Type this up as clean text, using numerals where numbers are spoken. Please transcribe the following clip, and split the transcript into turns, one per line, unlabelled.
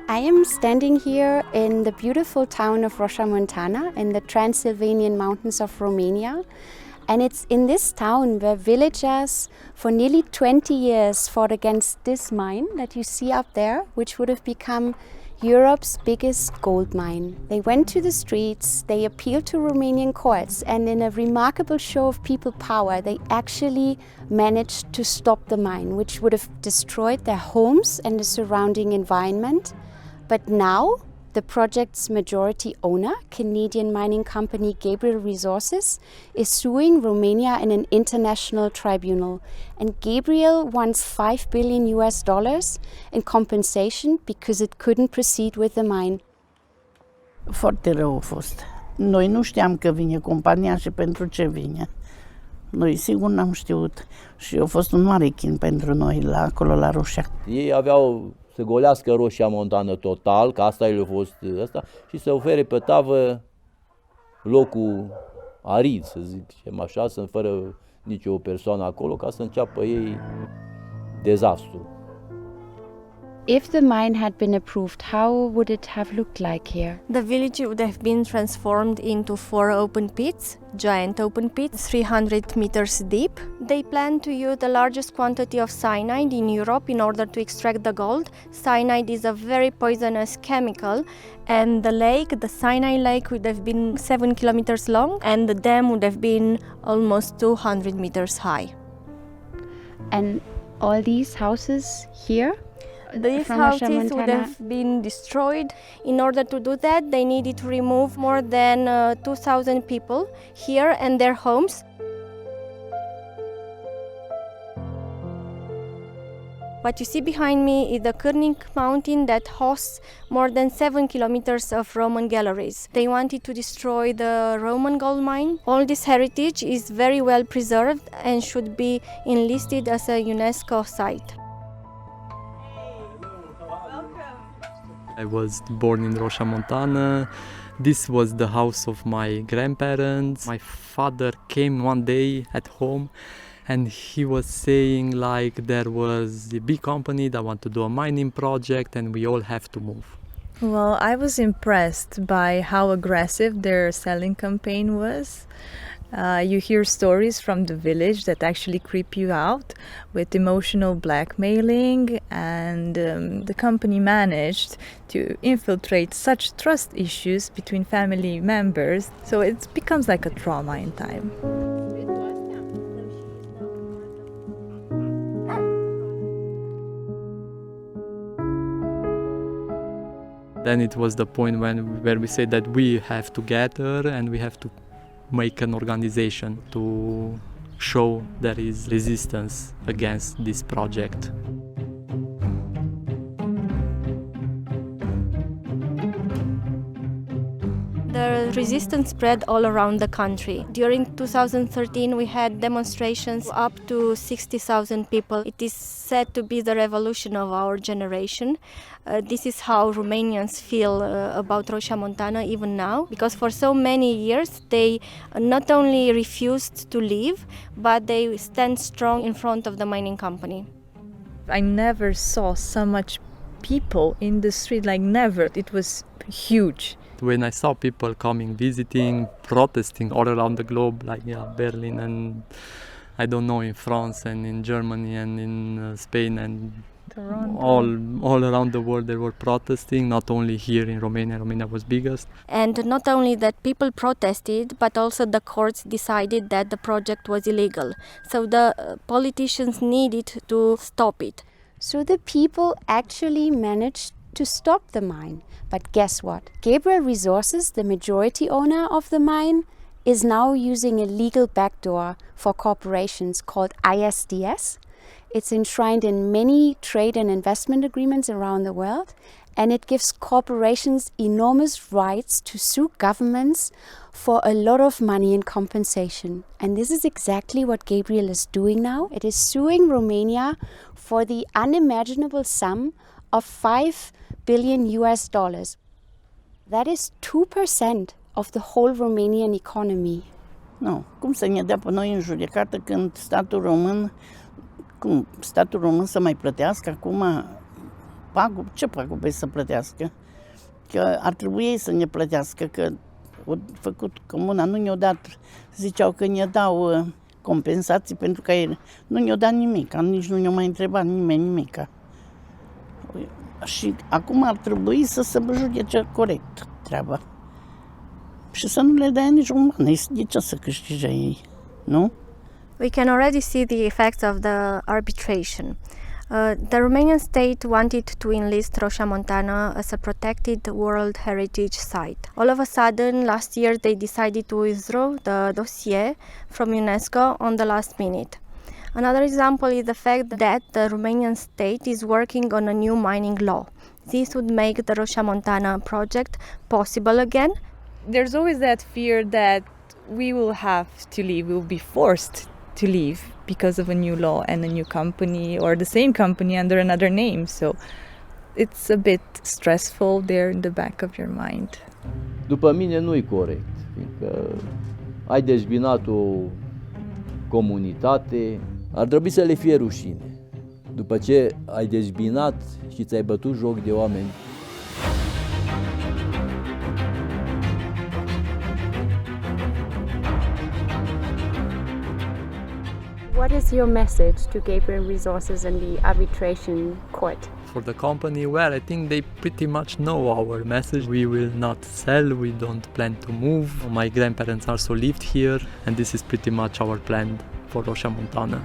I am standing here in the beautiful town of Roșia Montană in the Transylvanian mountains of Romania. And it's in this town where villagers for nearly 20 years fought against this mine that you see up there, which would have become Europe's biggest gold mine. They went to the streets, they appealed to Romanian courts, and in a remarkable show of people power, they actually managed to stop the mine, which would have destroyed their homes and the surrounding environment. But now, the project's majority owner, Canadian mining company Gabriel Resources, is suing Romania in an international tribunal. And Gabriel wants $5 billion in compensation because it couldn't proceed with the mine.
Foarte rău a fost. Noi nu știam că vine compania și pentru ce vine. Noi sigur n-am știut și a fost un mare chin pentru noi acolo la Roșia.
Ei aveau să golească Roșia Montană total, că asta le-a fost ăsta, și să ofere pe tavă locul arid, să zicem așa, să fără nicio persoană acolo, ca să înceapă ei dezastru.
If the mine had been approved, how would it have looked like here?
The village would have been transformed into 4 open pits, giant open pits, 300 meters deep. They plan to use the largest quantity of cyanide in Europe in order to extract the gold. Cyanide is a very poisonous chemical, and the lake, the cyanide lake, would have been 7 kilometers long, and the dam would have been almost 200 meters high.
And all these houses here?
These houses would have been destroyed. In order to do that, they needed to remove more than 2,000 people here and their homes. What you see behind me is the Cârnic mountain that hosts more than 7 kilometers of Roman galleries. They wanted to destroy the Roman gold mine. All this heritage is very well preserved and should be enlisted as a UNESCO site.
I was born in Roșia Montană. This was the house of my grandparents. My father came one day at home and he was saying like there was a big company that want to do a mining project and we all have to move.
Well, I was impressed by how aggressive their selling campaign was. You hear stories from the village that actually creep you out with emotional blackmailing, and the company managed to infiltrate such trust issues between family members, so it becomes like a trauma in time.
Then it was the point where we said that we have to gather and we have to make an organization to show there is resistance against this project.
The resistance spread all around the country. During 2013 we had demonstrations up to 60,000 people. It is said to be the revolution of our generation. This is how Romanians feel about Roșia Montană even now, because for so many years they not only refused to leave, but they stand strong in front of the mining company.
I never saw so much people in the street, like never. It was huge.
When I saw people coming, visiting, protesting all around the globe, like Berlin and I don't know, in France and in Germany and in Spain and all around the world they were protesting, not only here in Romania. Romania was biggest.
And not only that people protested, but also the courts decided that the project was illegal. So the politicians needed to stop it.
So the people actually managed to stop the mine. But guess what? Gabriel Resources, the majority owner of the mine, is now using a legal backdoor for corporations called ISDS. It's enshrined in many trade and investment agreements around the world, and it gives corporations enormous rights to sue governments for a lot of money in compensation. And this is exactly what Gabriel is doing now. It is suing Romania for the unimaginable sum of $5 billion. That is 2% of the whole Romanian economy.
Nu, cum să ne dea pe noi în judecată când statul român să mai plătească acum ce pagube să plătească? Că ar trebui ei să ne plătească, că au făcut comuna, nu ne-au dat, ziceau că ne dau compensații pentru că ei nu ne-au dat nimic, nici nu ne-au mai întrebat nimeni nimic. Și acum ar trebui să se judece corect treaba. Și să nu le dea nici un ban, de ce să câștige ei, nu?
We can already see the effects of the arbitration. The Romanian state wanted to enlist Roșia Montană as a protected World Heritage Site. All of a sudden, last year they decided to withdraw the dossier from UNESCO on the last minute. Another example is the fact that the Romanian state is working on a new mining law. This would make the Roșia Montană project possible again.
There's always that fear that we will have to leave, we will be forced to leave because of a new law and a new company or the same company under another name. So it's a bit stressful there in the back of your mind.
După mine nu-i corect, fiindcă ai dezbinat o comunitate, ar trebui să le fie rușine. După ce ai dezbinat și ți-ai bătut joc de oameni.
What is your message to Gabriel Resources and the arbitration court?
For the company, well, I think they pretty much know our message. We will not sell, we don't plan to move. My grandparents also lived here, and this is pretty much our plan for Roșia Montană.